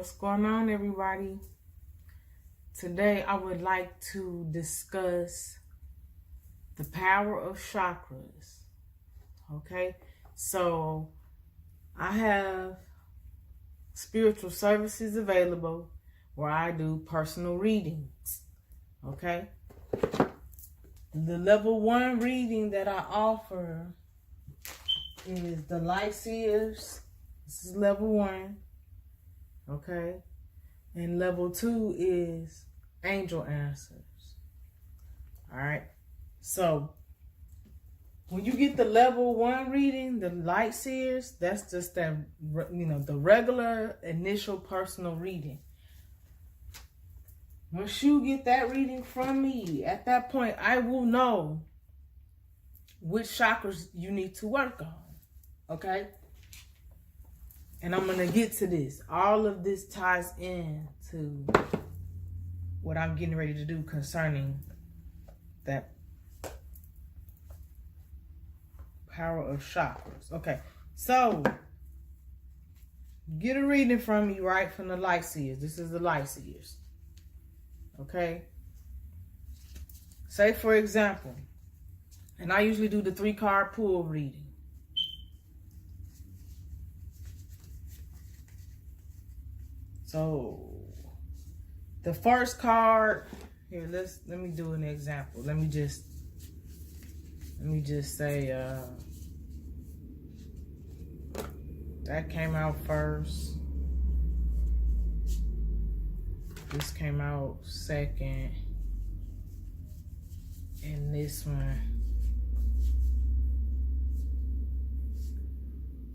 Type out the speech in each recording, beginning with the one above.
What's going on, everybody? Today I would like to discuss the power of chakras. Okay, so I have spiritual services available where I do personal readings. Okay, the level 1 reading that I offer is the Light Seers. This is level 1. Okay, and level 2 is angel answers. All right, so when you get the level 1 reading, the Light Seers, that's just that, the regular initial personal reading. Once you get that reading from me, at that point I will know which chakras you need to work on. Okay, and I'm going to get to this. All of this ties in to what I'm getting ready to do concerning that power of chakras. Okay, so get a reading from me, right, from the Light Seers. This is the Light Seers. Okay? Say, for example, and I usually do the 3-card pull reading. So the first card here, let me do an example. Let me just say that came out first. This came out second. And this one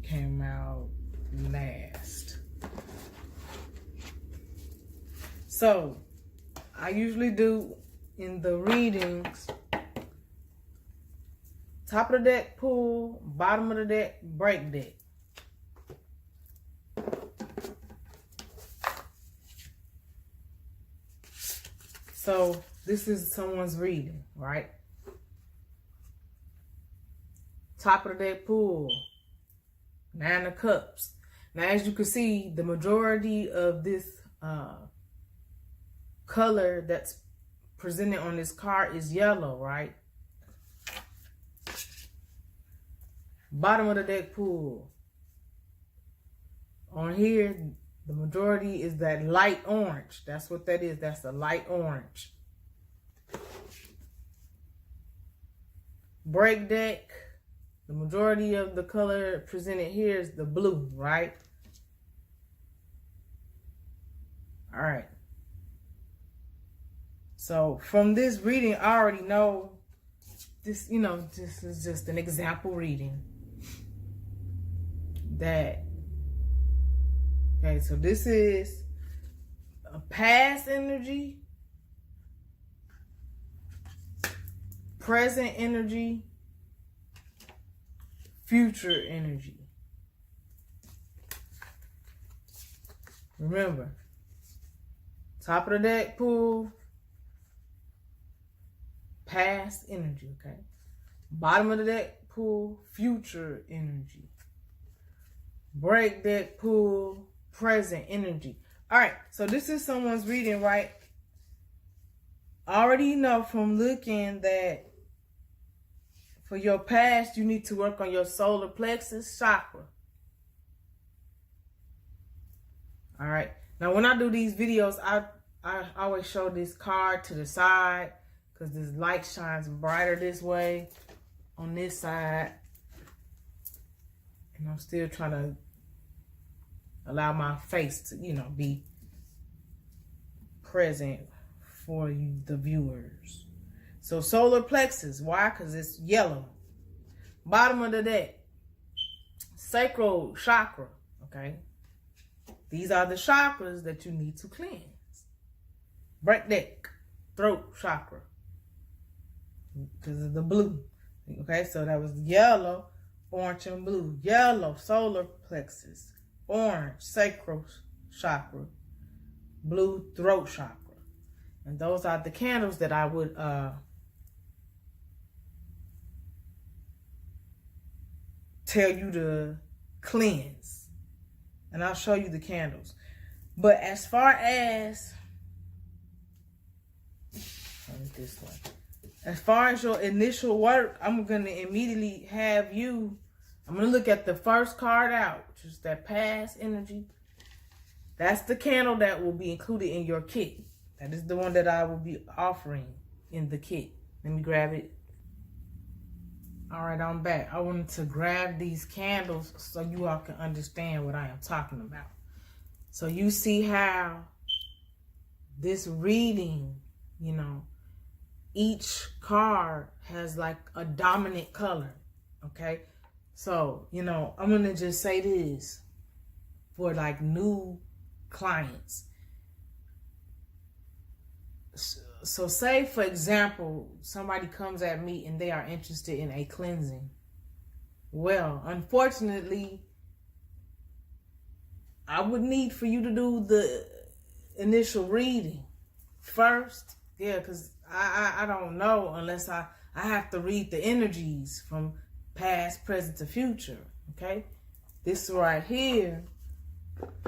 came out last. So, I usually do in the readings, top of the deck pull, bottom of the deck break deck. So, this is someone's reading, right? Top of the deck pull, 9 of Cups. Now, as you can see, the majority of this color that's presented on this card is yellow, right? Bottom of the deck pull. On here, the majority is that light orange. That's what that is. That's a light orange. Break deck. The majority of the color presented here is the blue, right? All right. So from this reading, I already know this, this is just an example reading. Okay, so this is a past energy, present energy, future energy. Remember, top of the deck pull, past energy, okay? Bottom of the deck pull, future energy. Break deck pull, present energy. All right, so this is someone's reading, right? I already know from looking that for your past, you need to work on your solar plexus chakra. All right. Now, when I do these videos, I always show this card to the side because this light shines brighter this way on this side. And I'm still trying to allow my face to, be present for you, the viewers. So solar plexus, why? Because it's yellow. Bottom of the deck, sacral chakra, okay? These are the chakras that you need to cleanse. Break deck, throat chakra, because of the blue. Okay, so that was yellow, orange, and blue. Yellow, solar plexus. Orange, sacral chakra. Blue, throat chakra. And those are the candles that I would tell you to cleanse. And I'll show you the candles. But as far as, this way. As far as your initial work, I'm going to immediately have you, I'm going to look at the first card out, which is that past energy. That's the candle that will be included in your kit. That is the one that I will be offering in the kit. Let me grab it. All right, I'm back. I wanted to grab these candles so you all can understand what I am talking about. So you see how this reading, you know, each card has like a dominant color, okay? So, you know, I'm going to just say this for like new clients. So say, for example, somebody comes at me and they are interested in a cleansing. Well, unfortunately, I would need for you to do the initial reading first. Yeah, because I don't know unless I have to read the energies from past, present, to future. Okay? This right here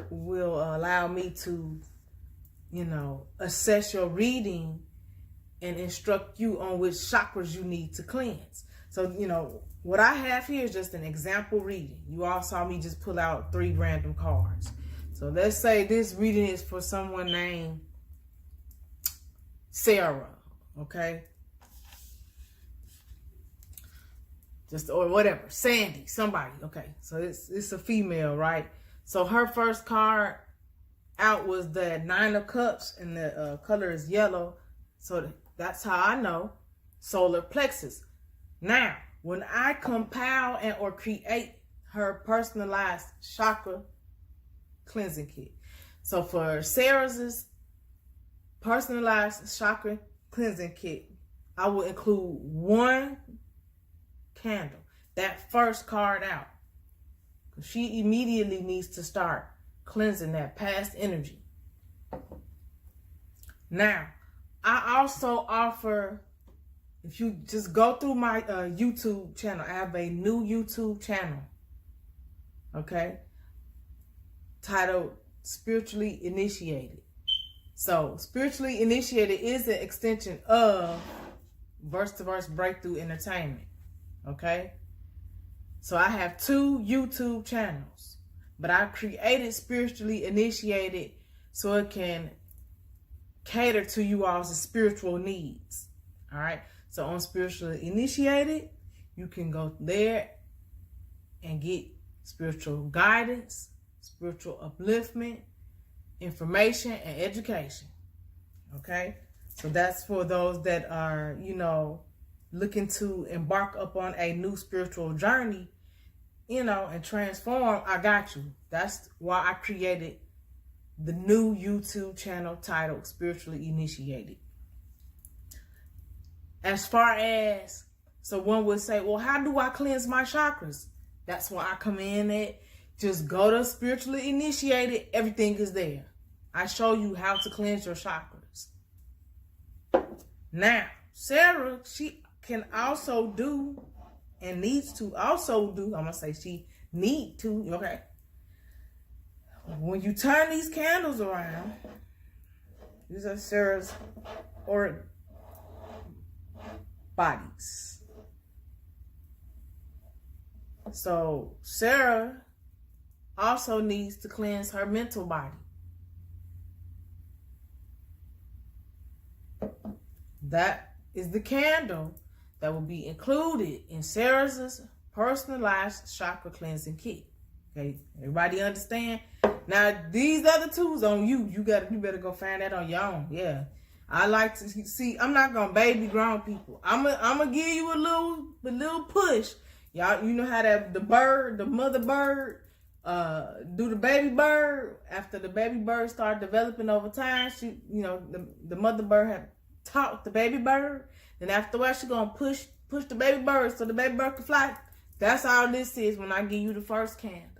will allow me to, you know, assess your reading and instruct you on which chakras you need to cleanse. So, you know, what I have here is just an example reading. You all saw me just pull out 3 random cards. So let's say this reading is for someone named Sarah, okay? Just, or whatever, Sandy, somebody, okay? So it's a female, right? So her first card out was the 9 of Cups, and the color is yellow. So that's how I know solar plexus. Now, when I compile and or create her personalized chakra cleansing kit. So for Sarah's personalized chakra cleansing kit, I will include 1 candle, that first card out. She immediately needs to start cleansing that past energy. Now, I also offer, if you just go through my YouTube channel, I have a new YouTube channel, okay, titled Spiritually Initiated. So, Spiritually Initiated is an extension of Verse-to-Verse Breakthrough Entertainment, okay? So, I have 2 YouTube channels, but I created Spiritually Initiated so it can cater to you all's spiritual needs. All right. So on Spiritually Initiated, you can go there and get spiritual guidance, spiritual upliftment, information, and education. Okay. So that's for those that are, you know, looking to embark upon a new spiritual journey, you know, and transform. I got you. That's why I created the new YouTube channel titled Spiritually Initiated. As far as, so one would say, well, how do I cleanse my chakras? That's why I come in at, just go to Spiritually Initiated. Everything is there. I show you how to cleanse your chakras. Now, Sarah, she can also do and needs to also do, I'm going to say she need to, okay? When you turn these candles around, these are Sarah's auric bodies. So Sarah also needs to cleanse her mental body. That is the candle that will be included in Sarah's personalized chakra cleansing kit. Okay, everybody understand? Now these other 2's on you. You better go find that on your own. Yeah, I like to see. I'm not gonna baby grown people. I'm gonna give you a little push. Y'all, you know how the mother bird, do the baby bird. After the baby bird start developing over time, she, you know, the mother bird have taught the baby bird. Then afterwards, she gonna push the baby bird so the baby bird can fly. That's all this is when I give you the first candle.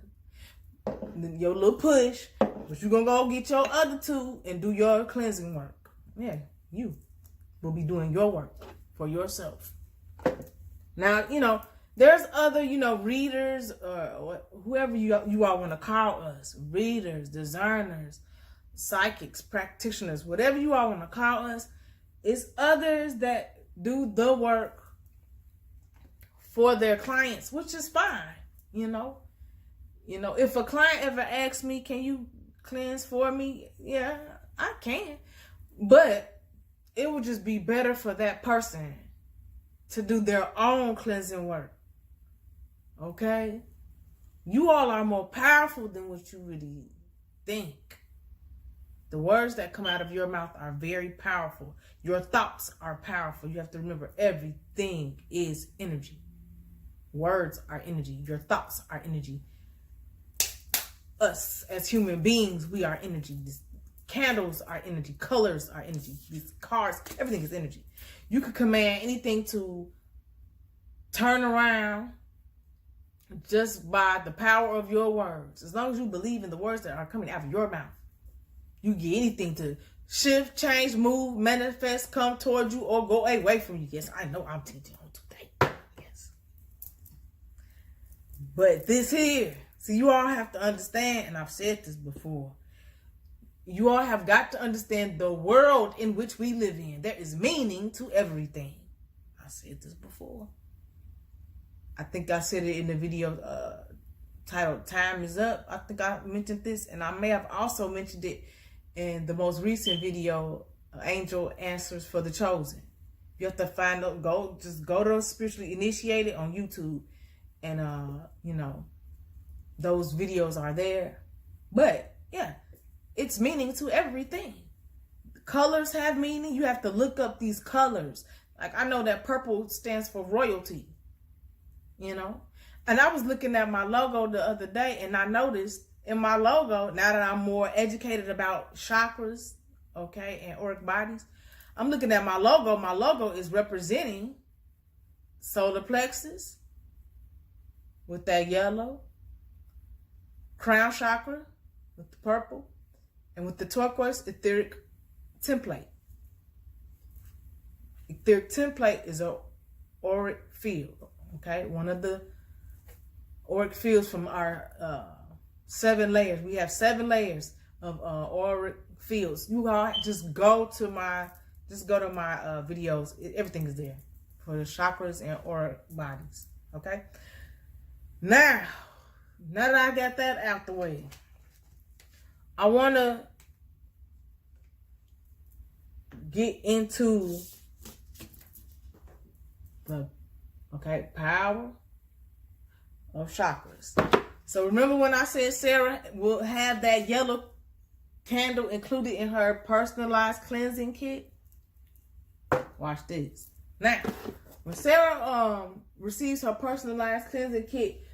Your little push, but you're gonna go get your other 2 and do your cleansing work. Yeah, you will be doing your work for yourself. Now, you know, there's other, you know, readers or whoever you all want to call us, readers, discerners, psychics, practitioners, whatever you all want to call us. It's others that do the work for their clients, which is fine, you know. You know, if a client ever asks me, can you cleanse for me? Yeah, I can. But it would just be better for that person to do their own cleansing work. Okay? You all are more powerful than what you really think. The words that come out of your mouth are very powerful. Your thoughts are powerful. You have to remember, everything is energy. Words are energy. Your thoughts are energy. Us as human beings, we are energy. These candles are energy. Colors are energy. These cards, everything is energy. You can command anything to turn around just by the power of your words. As long as you believe in the words that are coming out of your mouth, you get anything to shift, change, move, manifest, come towards you, or go away from you. Yes, I know I'm teaching on today. Yes. But this here, see, you all have to understand, and I've said this before, you all have got to understand the world in which we live in. There is meaning to everything. I said this before. I think I said it in the video titled Time is Up. I think I mentioned this, and I may have also mentioned it in the most recent video, Angel Answers for the Chosen. You have to find out, just go to Spiritually Initiated on YouTube, and you know, those videos are there. But yeah, it's meaning to everything. Colors have meaning. You have to look up these colors. Like, I know that purple stands for royalty, you know. And I was looking at my logo the other day, and I noticed in my logo, now that I'm more educated about chakras, okay, and auric bodies, I'm looking at my logo. My logo is representing solar plexus with that yellow, crown chakra with the purple, and with the turquoise etheric template. Etheric template is a auric field, okay? One of the auric fields from our 7 layers. We have 7 layers of auric fields. You all just go to my videos. Everything is there for the chakras and auric bodies, okay? Now that I got that out the way, I want to get into the power of chakras. So remember when I said Sarah will have that yellow candle included in her personalized cleansing kit? Watch this. Now, when Sarah receives her personalized cleansing kit,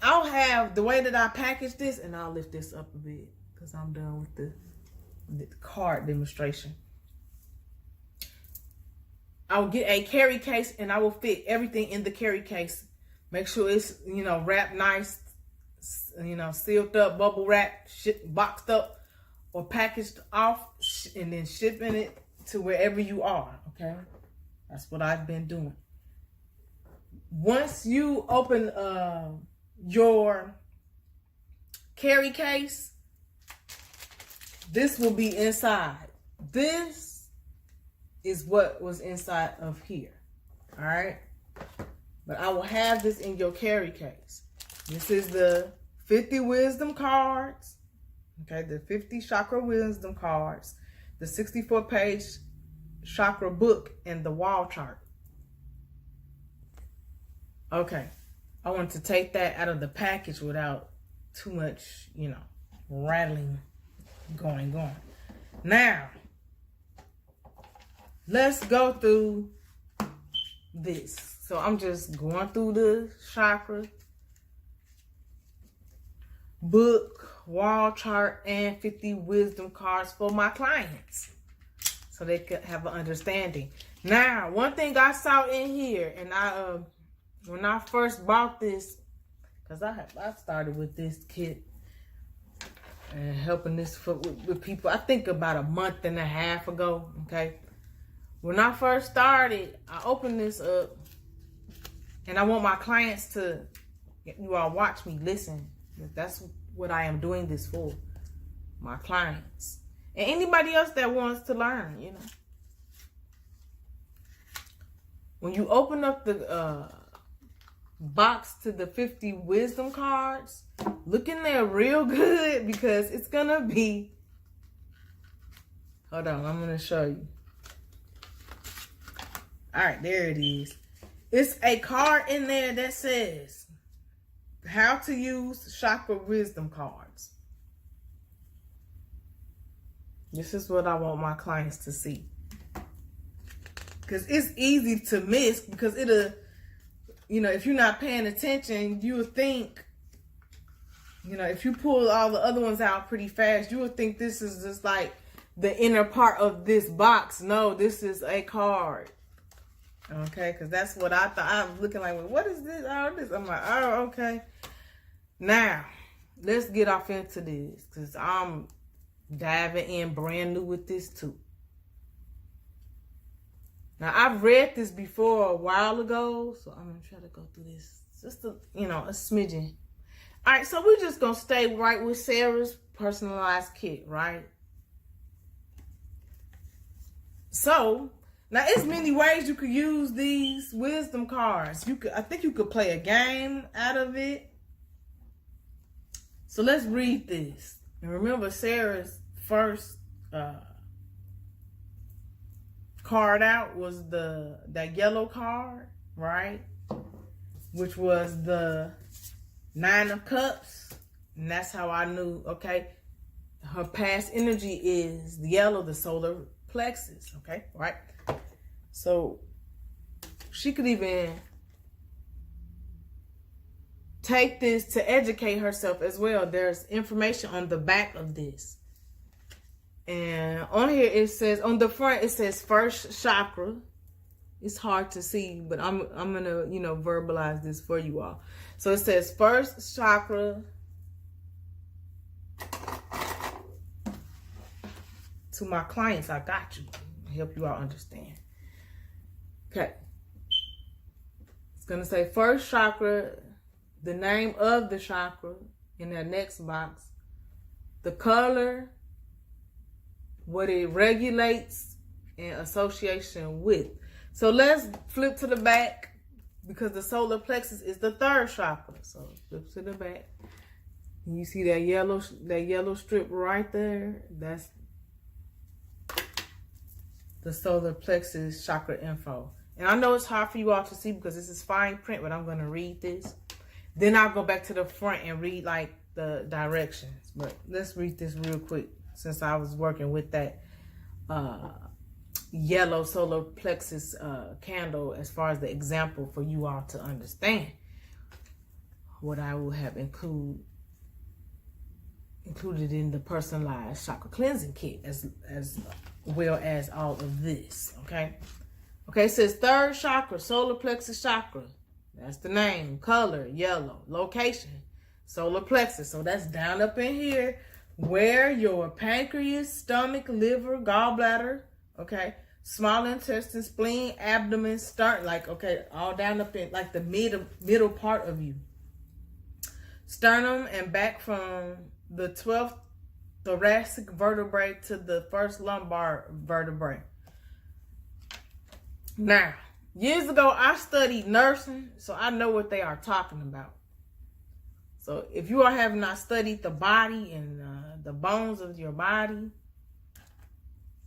I'll have the way that I package this, and I'll lift this up a bit because I'm done with the card demonstration. I'll get a carry case, and I will fit everything in the carry case. Make sure it's, you know, wrapped nice, you know, sealed up, bubble wrapped, boxed up, or packaged off, and then shipping it to wherever you are, okay? That's what I've been doing. Once you open your carry case, this will be inside. This is what was inside of here, all right? But I will have this in your carry case. This is the 50 wisdom cards, okay? The 50 chakra wisdom cards, the 64-page chakra book, and the wall chart. Okay, I want to take that out of the package without too much, you know, rattling going on. Now, let's go through this. So I'm just going through the chakra book, wall chart, and 50 wisdom cards for my clients, so they could have an understanding. Now, one thing I saw in here, and when I first bought this, because I started with this kit and helping this with people, I think about a month and a half ago, okay? When I first started, I opened this up, and I want my clients to, you all watch me, listen. That's what I am doing this for. my clients. And anybody else that wants to learn, you know. When you open up the box to the 50 wisdom cards, look in there real good because it's going to be... Hold on, I'm going to show you. All right, there it is. It's a card in there that says how to use chakra wisdom cards. This is what I want my clients to see. Because it's easy to miss because it'll, you know, if you're not paying attention, you'll think, you know, if you pull all the other ones out pretty fast, you would think this is just like the inner part of this box. No, this is a card. Okay, because that's what I thought. I was looking like, well, what is this? All this? I'm like, oh, okay. Now, let's get off into this because I'm diving in brand new with this too. Now, I've read this before a while ago, so I'm going to try to go through this just a, you know, a smidgen. All right, so we're just going to stay right with Sarah's personalized kit, right? So, now, there's many ways you could use these wisdom cards. I think you could play a game out of it. So let's read this. And remember, Sarah's first card out was that yellow card, right? Which was the 9 of Cups. And that's how I knew, okay, her past energy is the yellow, the solar plexus, okay, right? So she could even take this to educate herself as well. There's information on the back of this. And on here it says, on the front it says first chakra. It's hard to see, but I'm going to, you know, verbalize this for you all. So it says first chakra to my clients. I got you. I'll help you all understand. Okay. It's going to say first chakra, the name of the chakra in that next box, the color, what it regulates, and association with. So let's flip to the back because the solar plexus is the third chakra. So flip to the back. And you see that yellow strip right there? That's the solar plexus chakra info. And I know it's hard for you all to see because this is fine print, but I'm going to read this. Then I'll go back to the front and read like the directions. But let's read this real quick since I was working with that yellow solar plexus candle as far as the example for you all to understand what I will have included in the personalized chakra cleansing kit as well as all of this, okay? Okay, it says third chakra, solar plexus chakra. That's the name, color, yellow, location, solar plexus. So that's down up in here where your pancreas, stomach, liver, gallbladder, okay, small intestine, spleen, abdomen, start, like, okay, all down up in like the middle part of you. Sternum and back from the 12th thoracic vertebrae to the first lumbar vertebrae. Now, years ago, I studied nursing, so I know what they are talking about. So if you all have not studied the body and the bones of your body,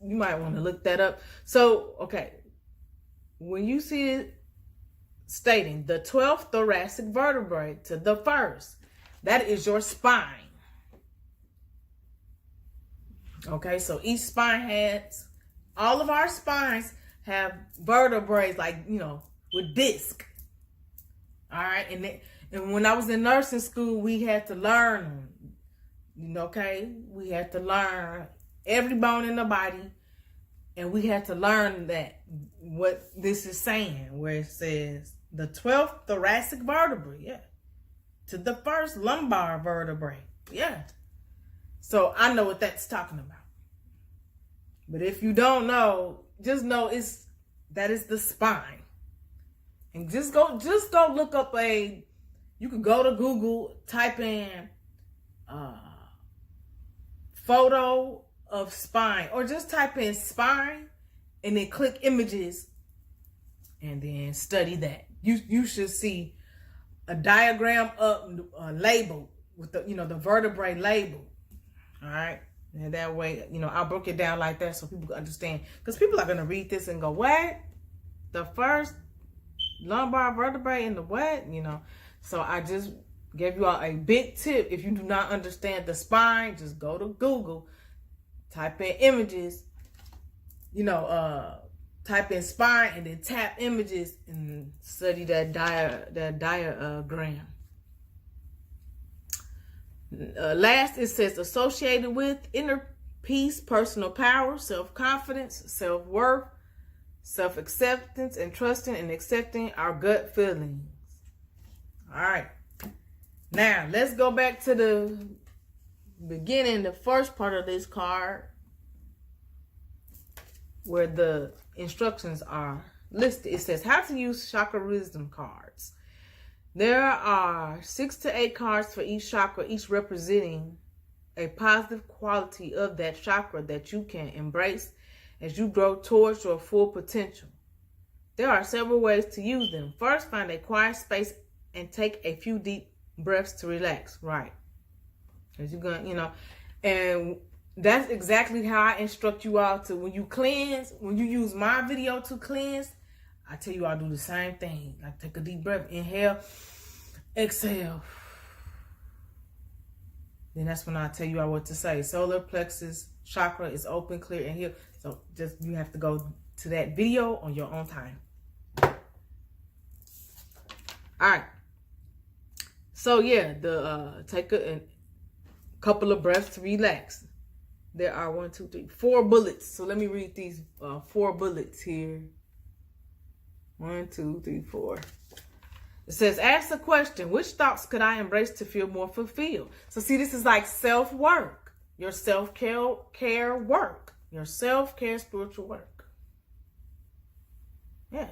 you might want to look that up. So, okay, when you see it stating the 12th thoracic vertebrae to the first, that is your spine. Okay, so each spine has, all of our spines have vertebrae, like, you know, with disc. All right, and when I was in nursing school, we had to learn, you know, okay? We had to learn every bone in the body, and we had to learn that, what this is saying, where it says the 12th thoracic vertebrae, yeah, to the first lumbar vertebrae, yeah. So I know what that's talking about. But if you don't know, just know that is the spine. And just go look up you could go to Google, type in photo of spine, or just type in spine and then click images and then study that. You should see a diagram up labeled with the the vertebrae label. All right. And that way, I broke it down like that so people can understand. Because people are going to read this and go, what? The first lumbar vertebrae in the what? So I just gave you all a big tip. If you do not understand the spine, just go to Google, type in images, type in spine and then tap images and study that diagram. Last, it says associated with inner peace, personal power, self-confidence, self-worth, self-acceptance, and trusting and accepting our gut feelings. All right. Now, let's go back to the beginning, the first part of this card, where the instructions are listed. It says how to use chakra wisdom cards. There are 6 to 8 cards for each chakra, each representing a positive quality of that chakra that you can embrace as you grow towards your full potential. There are several ways to use them. First, find a quiet space and take a few deep breaths to relax. Right. As you're going, and that's exactly how I instruct you all to, when you cleanse, when you use my video to cleanse, I tell you all do the same thing. Like take a deep breath, inhale, exhale. Then that's when I tell you all what to say. Solar plexus chakra is open, clear, and healed. So you have to go to that video on your own time. All right. So yeah, take a couple of breaths to relax. There are 4 bullets. So let me read these 4 bullets here. 1, 2, 3, 4. It says, ask the question, which thoughts could I embrace to feel more fulfilled? So see, this is like self-work, your self-care work, your self-care spiritual work. Yeah.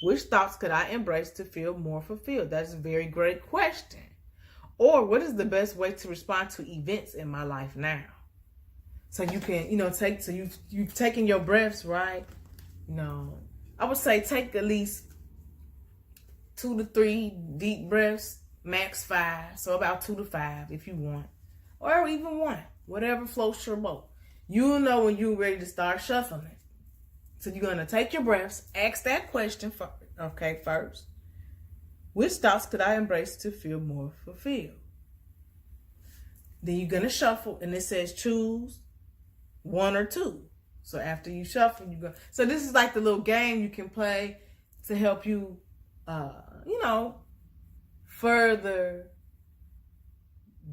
Which thoughts could I embrace to feel more fulfilled? That's a very great question. Or what is the best way to respond to events in my life now? So you can, you've taken your breaths, right? I would say take at least 2 to 3 deep breaths, max 5. So about 2 to 5 if you want. Or even 1, whatever floats your boat. You'll know when you're ready to start shuffling. So you're going to take your breaths, ask that question first. Which thoughts could I embrace to feel more fulfilled? Then you're going to shuffle, and it says choose 1 or 2. So after you shuffle, you go. So this is like the little game you can play to help you, further,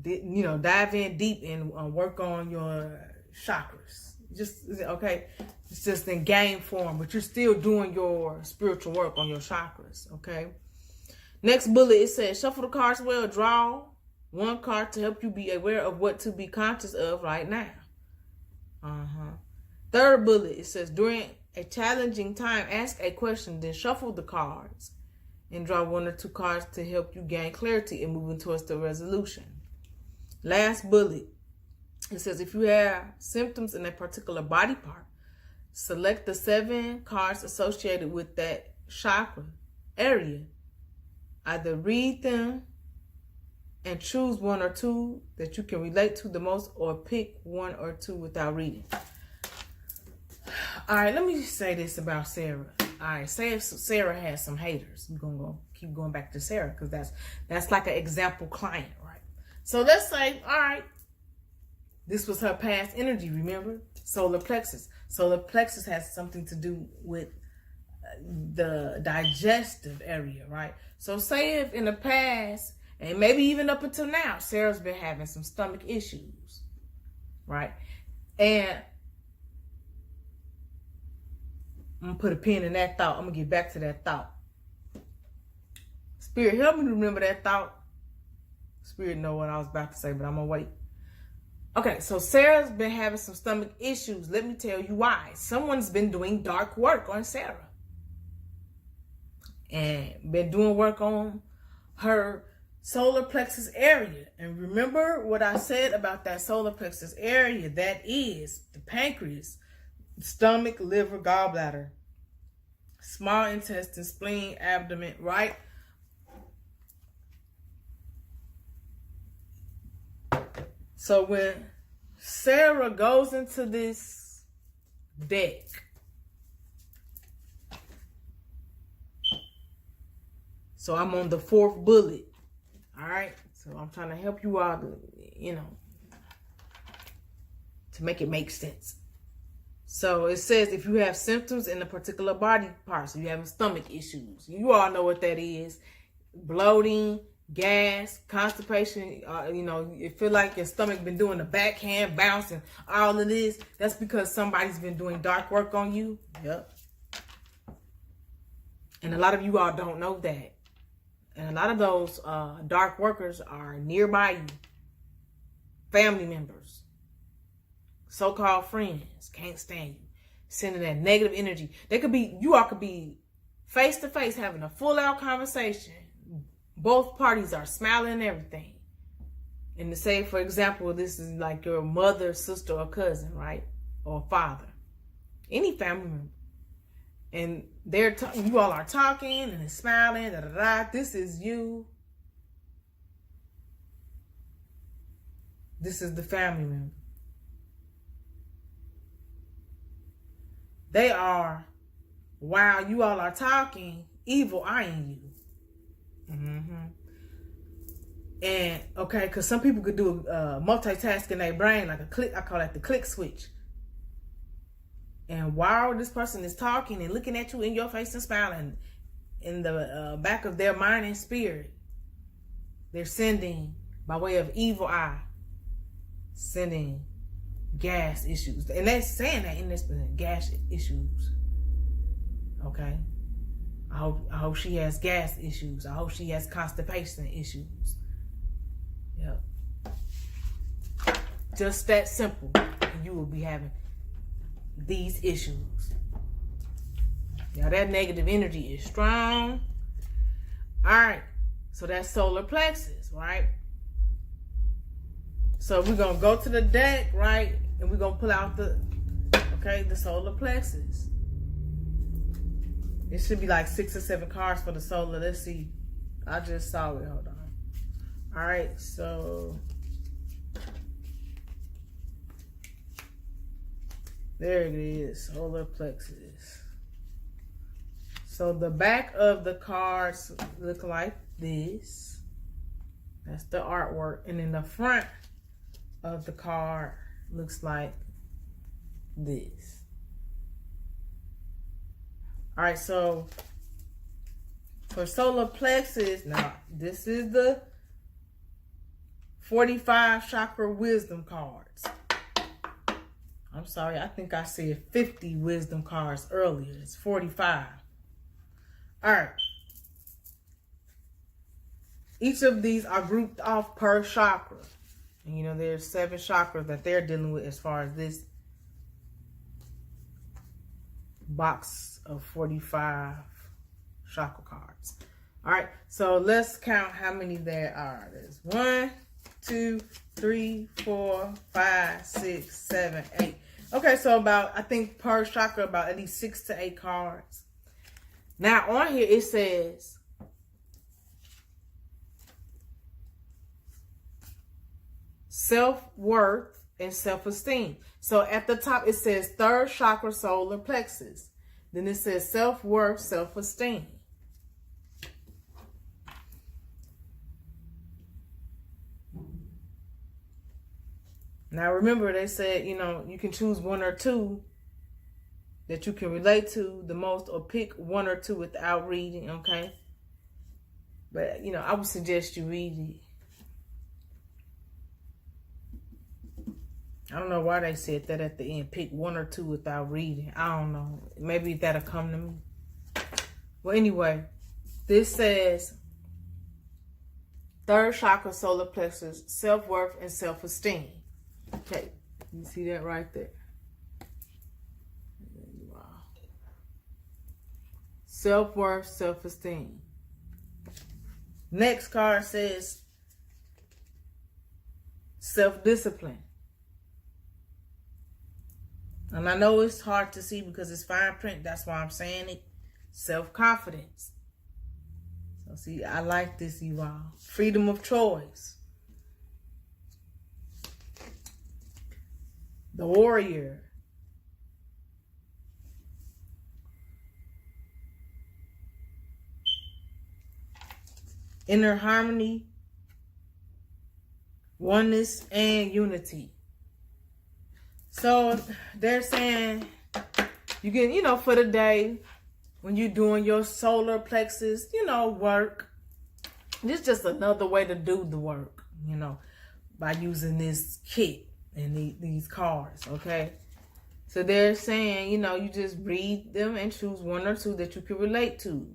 dive in deep and work on your chakras. It's just in game form, but you're still doing your spiritual work on your chakras, okay? Next bullet, it says, shuffle the cards well, draw 1 card to help you be aware of what to be conscious of right now. Third bullet, it says, during a challenging time, ask a question, then shuffle the cards and draw 1 or 2 cards to help you gain clarity in moving towards the resolution. Last bullet, it says, if you have symptoms in a particular body part, select the 7 cards associated with that chakra area. Either read them and choose 1 or 2 that you can relate to the most, or pick 1 or 2 without reading. All right, let me just say this about Sarah. All right, say if Sarah has some haters. We're going to keep going back to Sarah because that's like an example client, right? So let's say, all right, this was her past energy, remember? Solar plexus. Solar plexus has something to do with the digestive area, right? So say if in the past, and maybe even up until now, Sarah's been having some stomach issues, right? And I'm going to put a pin in that thought. I'm going to get back to that thought. Spirit, help me remember that thought. Spirit know what I was about to say, but I'm going to wait. Okay, so Sarah's been having some stomach issues. Let me tell you why. Someone's been doing dark work on Sarah. And been doing work on her solar plexus area. And remember what I said about that solar plexus area. That is the pancreas, stomach, liver, gallbladder, small intestine, spleen, abdomen, right? So when Sarah goes into this deck, so I'm on the 4th bullet. All right. So I'm trying to help you all to, to make it make sense. So it says if you have symptoms in a particular body part, so you having stomach issues, you all know what that is. Bloating, gas, constipation, you feel like your stomach been doing the backhand bouncing, all of this. That's because somebody's been doing dark work on you. Yep. And a lot of you all don't know that. And a lot of those dark workers are nearby you. Family members. So-called friends. Can't stand you. Sending that negative energy. You all could be face-to-face having a full-out conversation. Both parties are smiling and everything. And to say, for example, this is like your mother, sister, or cousin, right? Or father. Any family member. And you all are talking and it's smiling. Da, da, da. This is you. This is the family member. They are, while you all are talking, evil eyeing you. And okay, because some people could do multitask in their brain like a click. I call that the click switch. And while this person is talking and looking at you in your face and smiling, in the back of their mind and spirit, they're sending, by way of evil eye, sending gas issues. And they're saying that in this gas issues. Okay? I hope she has gas issues. I hope she has constipation issues. Yep. Just that simple. And you will be having these issues. Now that negative energy is strong. All right. So that's solar plexus, right? So we're going to go to the deck, right? And we're going to pull out the solar plexus. It should be like 6 or 7 cards for the solar. Let's see. I just saw it. Hold on. All right. So there it is. Solar plexus. So the back of the cards look like this. That's the artwork. And then the front of the card looks like this. All right, so for solar plexus, now this is the 45 chakra wisdom cards. I'm sorry, I think I said 50 wisdom cards earlier. It's 45. All right. Each of these are grouped off per chakra. And there's 7 chakras that they're dealing with as far as this box of 45 chakra cards. All right, so let's count how many there are. There's 1, 2, 3, 4, 5, 6, 7, 8. Okay, so about, I think per chakra, about at least 6 to 8 cards. Now on here it says self-worth and self-esteem. So at the top it says 3rd chakra, solar plexus. Then it says self-worth, self-esteem. Now remember, they said, you can choose 1 or 2 that you can relate to the most, or pick 1 or 2 without reading, okay? But, I would suggest you read it. I don't know why they said that at the end. Pick 1 or 2 without reading. I don't know. Maybe that'll come to me. Well, anyway, this says 3rd chakra, solar plexus, self-worth and self-esteem. Okay, you see that right there? Self-worth, self-esteem. Next card says self-discipline. And I know it's hard to see because it's fine print. That's why I'm saying it. Self-confidence. So see, I like this, you all. Freedom of choice. The warrior. Inner harmony, oneness, and unity. So they're saying you can, for the day, when you're doing your solar plexus, work. This is just another way to do the work, by using this kit and these cards, okay? So they're saying, you just read them and choose one or two that you can relate to.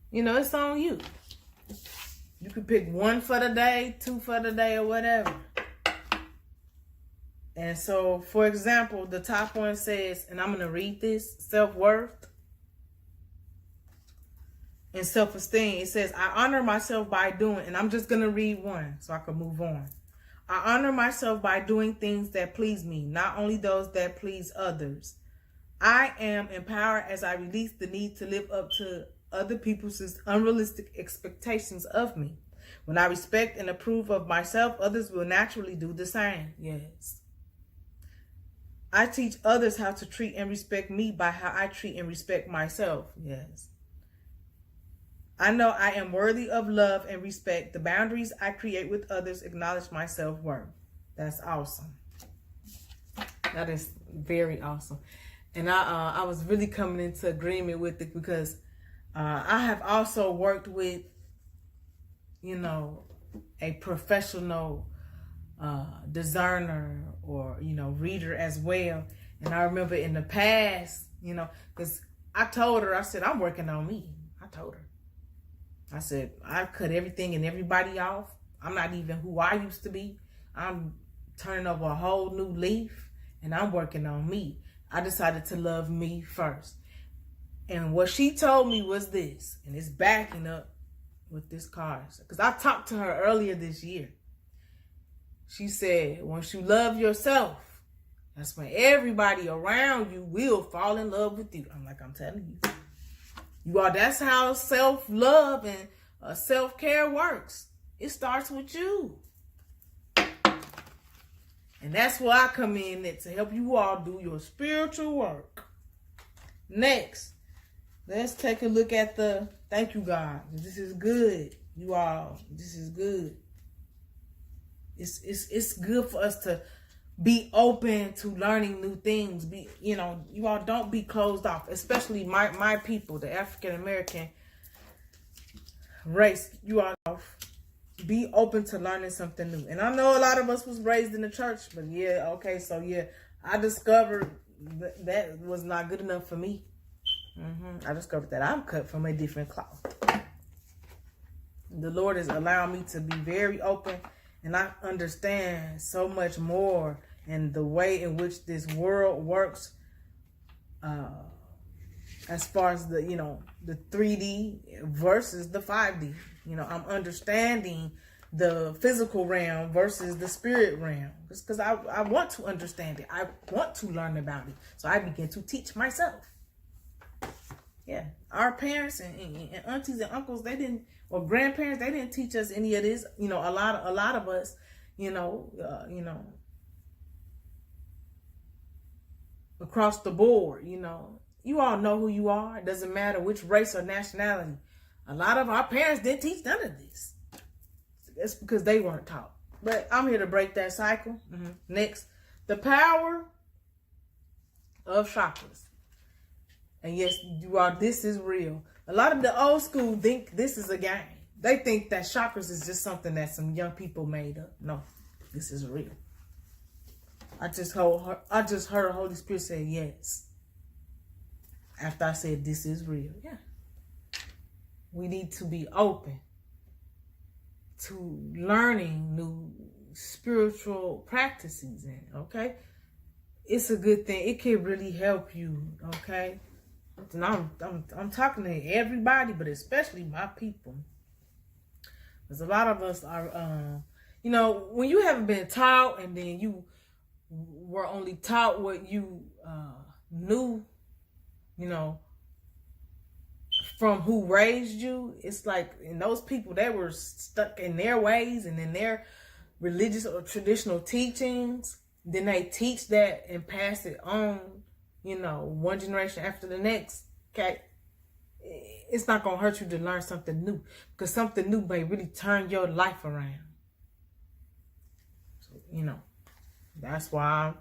It's on you. You can pick one for the day, two for the day, or whatever. And so, for example, the top one says, and I'm going to read this, self-worth and self-esteem. It says, I honor myself by doing, and I'm just going to read one so I can move on. I honor myself by doing things that please me, not only those that please others. I am empowered as I release the need to live up to other people's unrealistic expectations of me. When I respect and approve of myself, others will naturally do the same. Yes. I teach others how to treat and respect me by how I treat and respect myself. Yes. I know I am worthy of love and respect. The boundaries I create with others acknowledge my self-worth. That's awesome. That is very awesome. And I was really coming into agreement with it because I have also worked with, a professional discerner or, reader as well. And I remember in the past, because I told her, I said, I'm working on me. I told her. I said, I cut everything and everybody off. I'm not even who I used to be. I'm turning over a whole new leaf and I'm working on me. I decided to love me first. And what she told me was this, and it's backing up with this card. Because I talked to her earlier this year. She said, once you love yourself, that's when everybody around you will fall in love with you. I'm like, I'm telling you. You are, that's how self-love and self-care works. It starts with you. And that's where I come in to help you all do your spiritual work. Next, let's take a look at the, thank you, God. This is good. You all, this is good. It's good for us to be open to learning new things. You all don't be closed off, especially my people, the African American race. You all be open to learning something new. And I know a lot of us was raised in the church, but I discovered that was not good enough for me. I discovered that I'm cut from a different cloth. The Lord is allowing me to be very open, and I understand so much more in the way in which this world works, as far as the 3D versus the 5D. I'm understanding the physical realm versus the spirit realm. Just because I want to understand it. I want to learn about it. So I begin to teach myself. Yeah. Our parents and aunties and uncles, or grandparents, they didn't teach us any of this. A lot of us, across the board, you all know who you are. It doesn't matter which race or nationality. A lot of our parents didn't teach none of this. It's because they weren't taught. But I'm here to break that cycle. Next, the power of chakras. And yes, you all, this is real. A lot of the old school think this is a game. They think that chakras is just something that some young people made up. No, this is real. I just heard Holy Spirit say yes. After I said this is real. Yeah. We need to be open to learning new spiritual practices. Okay? It's a good thing. It can really help you. Okay? And I'm talking to everybody, but especially my people. Because a lot of us are, when you haven't been taught and then you were only taught what you knew, from who raised you, it's like, and those people that were stuck in their ways and in their religious or traditional teachings, then they teach that and pass it on, one generation after the next. Okay, it's not gonna hurt you to learn something new, because something new may really turn your life around. So, that's why I'm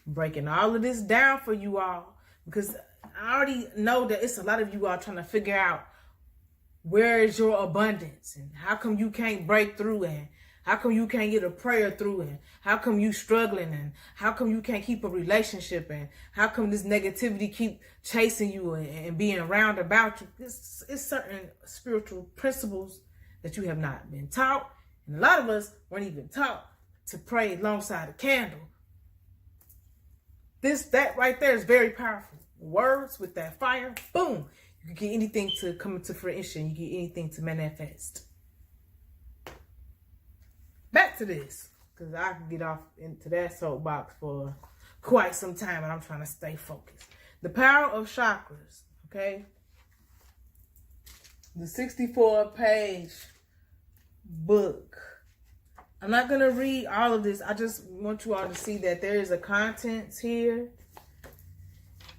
breaking all of this down for you all, because I already know that it's a lot of you all trying to figure out where is your abundance and how come you can't break through, and how come you can't get a prayer through, and how come you struggling, and how come you can't keep a relationship, and how come this negativity keep chasing you and being round about you. It's certain spiritual principles that you have not been taught, and a lot of us weren't even taught to pray alongside a candle. That right there is very powerful. Words with that fire, boom. You can get anything to come into fruition. You get anything to manifest. Back to this, because I can get off into that soapbox for quite some time, and I'm trying to stay focused. The power of chakras, okay? The 64-page book. I'm not going to read all of this. I just want you all to see that there is a contents here.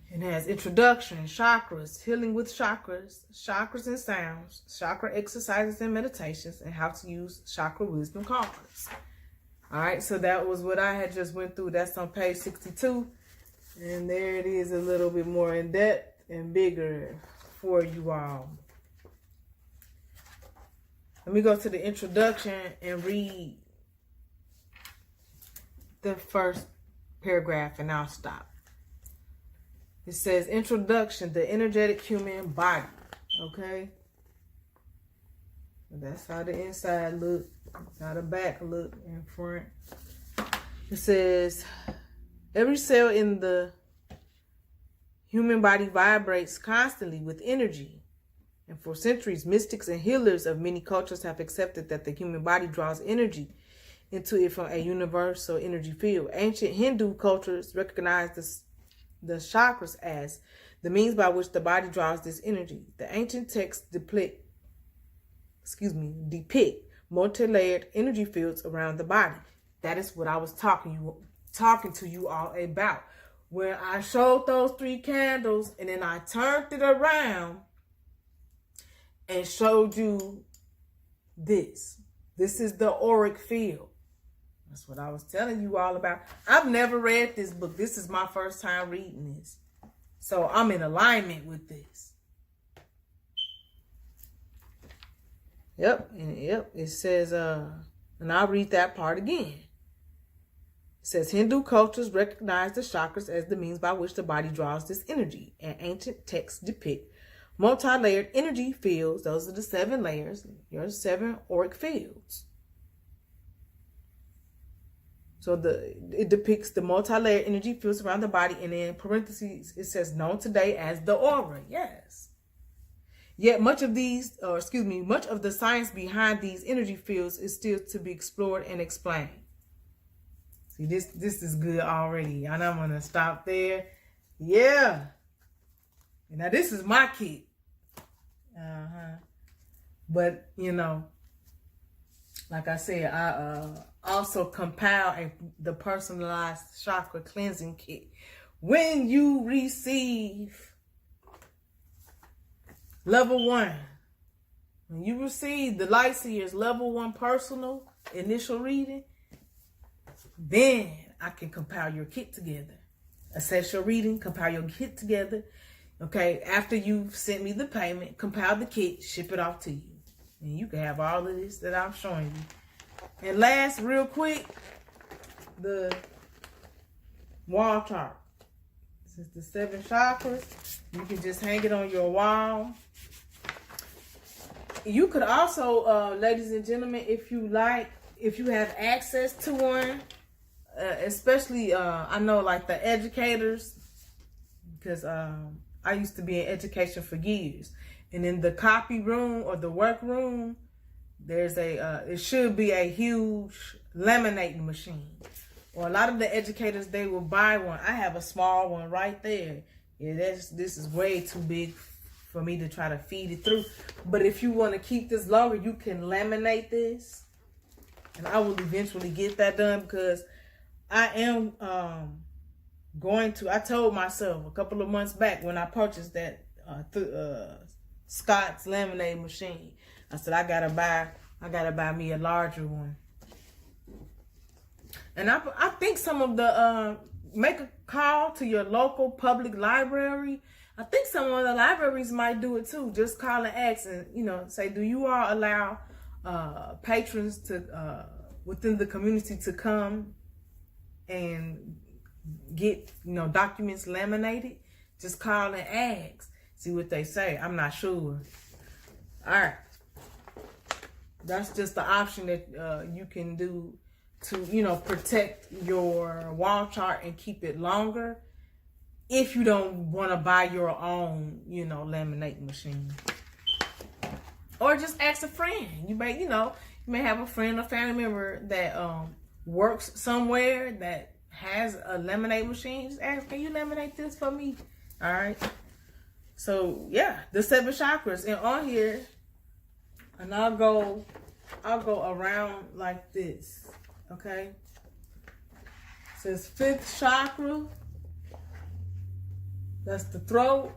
It has introduction, chakras, healing with chakras, chakras and sounds, chakra exercises and meditations, and how to use chakra wisdom cards. All right, so that was what I had just went through. That's on page 62. And there it is, a little bit more in depth and bigger for you all. Let me go to the introduction and read the first paragraph, and I'll stop. It says, introduction, the energetic human body. Okay? That's how the inside look. That's how the back look in front. It says, every cell in the human body vibrates constantly with energy. And for centuries, mystics and healers of many cultures have accepted that the human body draws energy into it from a universal energy field. Ancient Hindu cultures recognize the chakras as the means by which the body draws this energy. The ancient texts depict multi-layered energy fields around the body. That is what I was talking to you all about. When I showed those 3 candles and then I turned it around and showed you this. This is the auric field. That's what I was telling you all about. I've never read this book. This is my first time reading this. So I'm in alignment with this. Yep. It says, and I'll read that part again. It says, Hindu cultures recognize the chakras as the means by which the body draws this energy. And ancient texts depict multi-layered energy fields. Those are the 7 layers. Your 7 auric fields. So it depicts the multi-layered energy fields around the body, and in parentheses it says known today as the aura. Yes. Yet much of the science behind these energy fields is still to be explored and explained. See, this is good already. And I'm gonna stop there. Yeah. Now this is my kit. But like I said, I also compile the personalized chakra cleansing kit. When you receive level 1, when you receive the Light Seers level 1 personal initial reading, then I can compile your kit together. Assess your reading, compile your kit together. Okay, after you've sent me the payment, compile the kit, ship it off to you. And you can have all of this that I'm showing you. And last, real quick, the wall chart. This is the 7 chakras. You can just hang it on your wall. You could also, ladies and gentlemen, if you have access to one, especially, I know like the educators, because I I used to be in education for years. And in the copy room or the work room, there's it should be a huge laminating machine. Or a lot of the educators, they will buy one. I have a small one right there. Yeah, this is way too big for me to try to feed it through. But if you want to keep this longer, you can laminate this. And I will eventually get that done because I am I told myself a couple of months back when I purchased that Scott's laminating machine, I said I gotta buy me a larger one. And I think some of the make a call to your local public library. I think some of the libraries might do it too. Just call and ask, and say, do you all allow patrons to within the community to come and get documents laminated? Just call and ask. See what they say. I'm not sure. All right. That's just the option that you can do to, protect your wall chart and keep it longer if you don't want to buy your own, laminate machine. Or just ask a friend. You may have a friend or family member that works somewhere that has a laminate machine. Just ask, can you laminate this for me? All right. So yeah, the 7 chakras, and on here, and I'll go around like this. Okay. It says 5th chakra. That's the throat.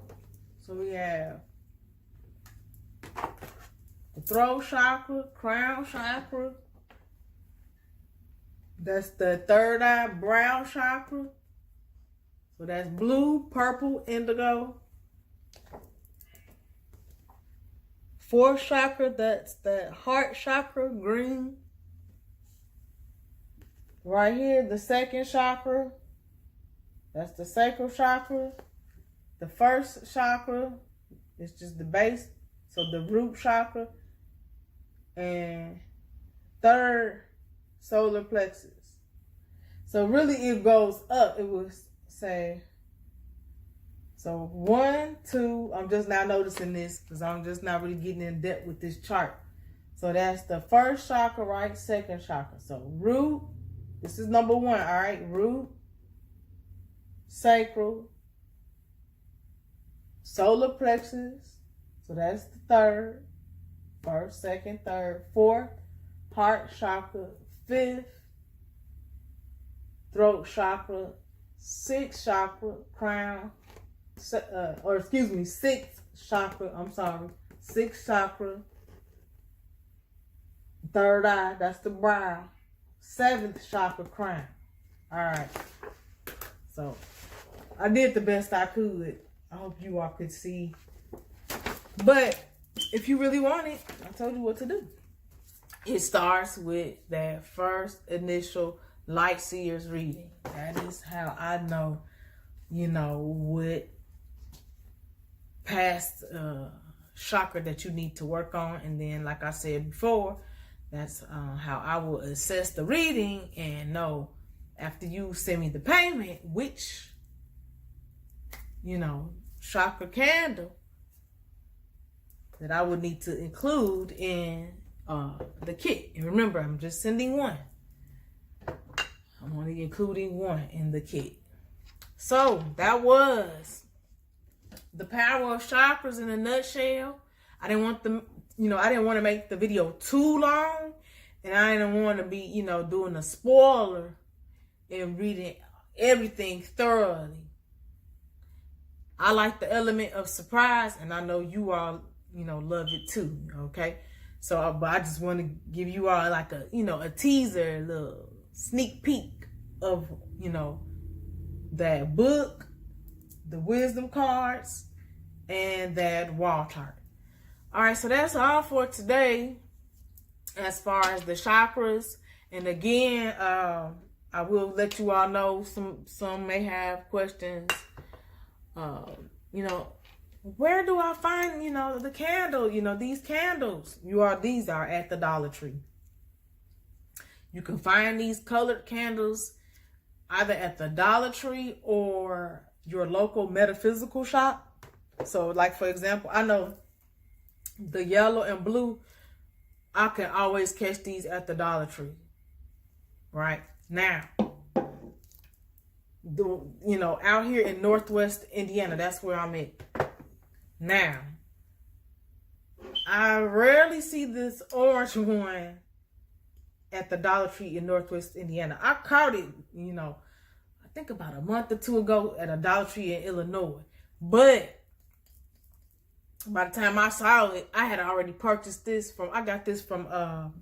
So we have the throat chakra, crown chakra. That's the 3rd eye, brow chakra. So that's blue, purple, indigo. 4th chakra, that's the heart chakra, green. Right here, the 2nd chakra, that's the sacral chakra. The 1st chakra is just the base, so the root chakra. And 3rd, solar plexus. So really it goes up. It will say, so 1, 2, I'm just now noticing this because I'm just not really getting in depth with this chart. So that's the 1st chakra, right? 2nd chakra. So root, this is number 1, all right? Root, sacral, solar plexus. So that's the 3rd, 1st, 2nd, 3rd, 4th, heart chakra, 5th, throat chakra, 6th chakra, crown, 6th chakra, 6th chakra, 3rd eye, that's the brow, 7th chakra, crown. All right. So I did the best I could. I hope you all could see. But if you really want it, I told you what to do. It starts with that first initial light seers reading. That is how I know, what past chakra that you need to work on. And then, like I said before, that's how I will assess the reading and know after you send me the payment, which, chakra candle that I would need to include in the kit. And remember, I'm just sending one. I'm only including one in the kit. So that was the power of chakras in a nutshell. I didn't want to make the video too long, and I didn't want to be, doing a spoiler and reading everything thoroughly. I like the element of surprise, and I know you all, love it too. Okay, so but I just want to give you all like a teaser, a little sneak peek of that book, the wisdom cards, and that wall chart. All right, so that's all for today as far as the chakras. And again, I will let you all know some may have questions. Where do I find, the candle, these candles? These are at the Dollar Tree. You can find these colored candles either at the Dollar Tree or your local metaphysical shop. So like, for example, I know the yellow and blue, I can always catch these at the Dollar Tree. Right? Now, out here in Northwest Indiana, that's where I'm at. Now, I rarely see this orange one at the Dollar Tree in Northwest Indiana. I caught it, I think about a month or two ago at a Dollar Tree in Illinois. But by the time I saw it, I had already purchased I got this from a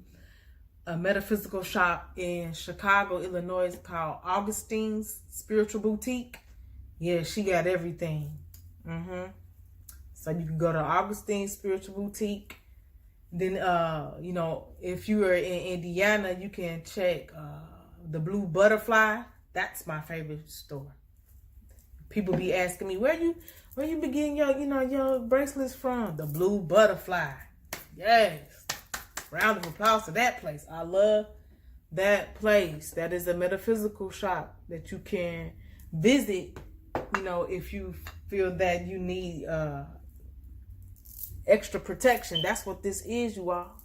metaphysical shop in Chicago, Illinois, called Augustine's Spiritual Boutique. Yeah, she got everything. So you can go to Augustine's Spiritual Boutique. Then, if you are in Indiana, you can check the Blue Butterfly. That's my favorite store. People be asking me, where you be getting your bracelets from? The Blue Butterfly. Yes. Round of applause to that place. I love that place. That is a metaphysical shop that you can visit, if you feel that you need extra protection. That's what this is, you all.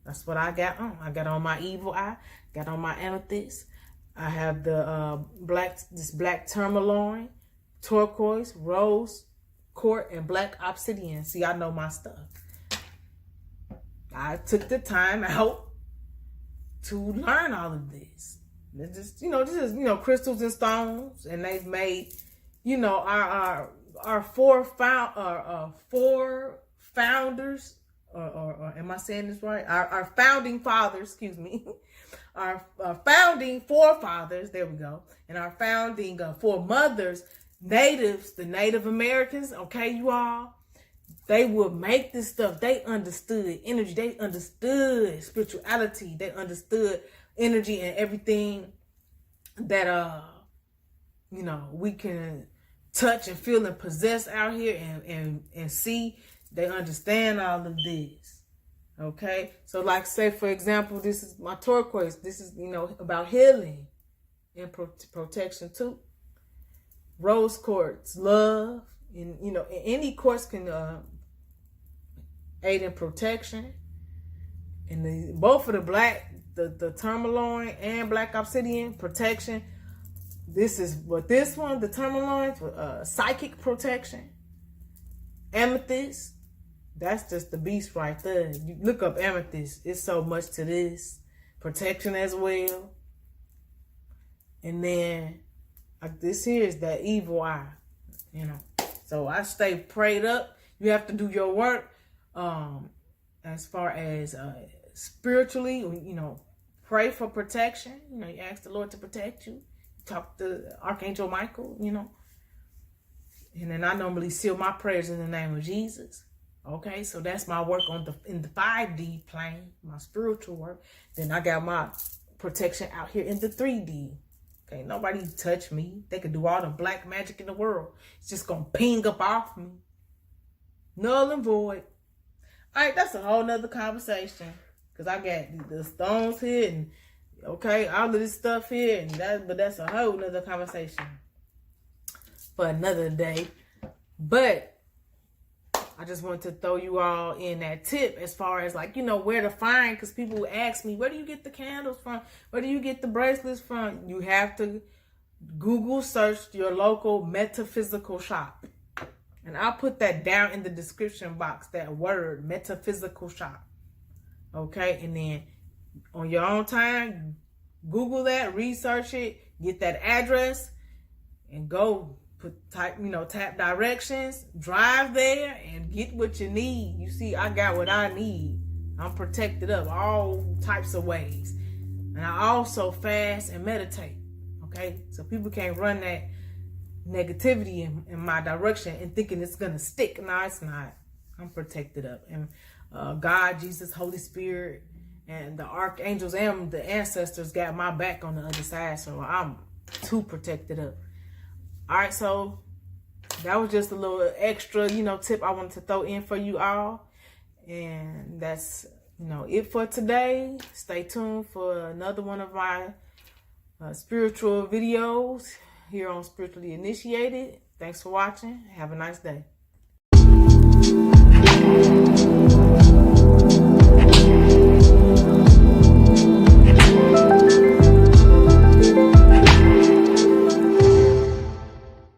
That's what I got on. I got on my evil eye, got on my amethyst. I have the black tourmaline, turquoise, rose, quartz, and black obsidian. See, I know my stuff. I took the time out to learn all of this. It's just, this is, crystals and stones, and they've made, our four founders, or am I saying this right? Our founding fathers, excuse me, our founding forefathers, there we go, and our founding foremothers, natives, the Native Americans, okay, you all, they would make this stuff. They understood energy. They understood spirituality. They understood energy and everything that, we can touch and feel and possess out here and see. They understand all of this. Okay? So like, say, for example, this is my turquoise. This is, about healing and protection too. Rose quartz, love. And, any quartz can aid in protection. And both of the tourmaline and black obsidian, protection. This is what this one, the tourmaline, for psychic protection. Amethyst, that's just the beast right there. You look up amethyst, it's so much to this. Protection as well. And then this here is that evil eye, So I stay prayed up. You have to do your work as far as spiritually, pray for protection. You ask the Lord to protect you. Talk to Archangel Michael, And then I normally seal my prayers in the name of Jesus. Okay, so that's my work in the 5D plane, my spiritual work. Then I got my protection out here in the 3D. Okay, nobody touch me. They could do all the black magic in the world. It's just gonna ping up off me. Null and void. All right, that's a whole nother conversation. Because I got the stones here and, okay, all of this stuff here. But that's a whole nother conversation for another day. But I just wanted to throw you all in that tip as far as where to find, because people ask me, where do you get the candles from? Where do you get the bracelets from? You have to Google search your local metaphysical shop. And I'll put that down in the description box, that word, metaphysical shop. Okay, and then on your own time, Google that, research it, get that address, and go tap directions, drive there, and get what you need. You see, I got what I need. I'm protected up all types of ways. And I also fast and meditate. Okay, so people can't run that negativity in my direction and thinking it's gonna stick. No, it's not. I'm protected up. And God, Jesus, Holy Spirit, and the archangels and the ancestors got my back on the other side, so I'm too protected up. All right, so that was just a little extra, tip I wanted to throw in for you all. And that's, it for today. Stay tuned for another one of my spiritual videos here on Spiritually Initiated. Thanks for watching. Have a nice day.